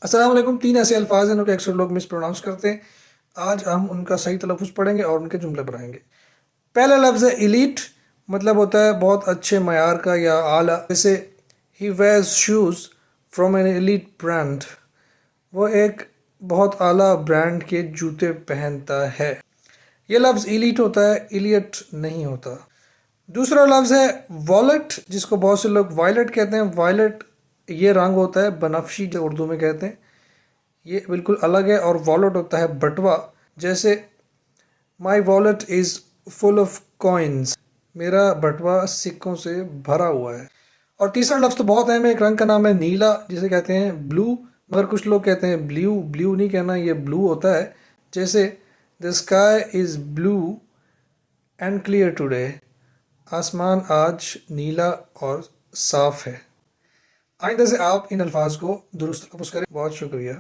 السلام علیکم. 3 ایسے الفاظ ہیں جو کہ اکثر لوگ مس پروناؤنس کرتے ہیں. آج ہم ان کا صحیح تلفظ پڑھیں گے اور ان کے جملے بنائیں گے. پہلا لفظ ہے ایلیٹ. مطلب ہوتا ہے بہت اچھے معیار کا یا اعلیٰ. جیسے ہی wears shoes from an elite brand. وہ ایک بہت اعلیٰ برانڈ کے جوتے پہنتا ہے. یہ لفظ ایلیٹ ہوتا ہے، ایلیٹ نہیں ہوتا. دوسرا لفظ ہے والیٹ، جس کو بہت سے لوگ وائلٹ کہتے ہیں. وائلٹ یہ رنگ ہوتا ہے بنفشی جو اردو میں کہتے ہیں، یہ بالکل الگ ہے. اور والیٹ ہوتا ہے بٹوا. جیسے my wallet is full of coins. میرا بٹوا سکوں سے بھرا ہوا ہے. اور تیسرا لفظ تو بہت اہم ہے. ایک رنگ کا نام ہے نیلا، جسے کہتے ہیں بلو، مگر کچھ لوگ کہتے ہیں بلیو. بلیو نہیں کہنا، یہ بلو ہوتا ہے. جیسے the sky is blue and clear today. آسمان آج نیلا اور صاف ہے. آئندہ سے آپ ان الفاظ کو درست تلفظ کریں. بہت شکریہ.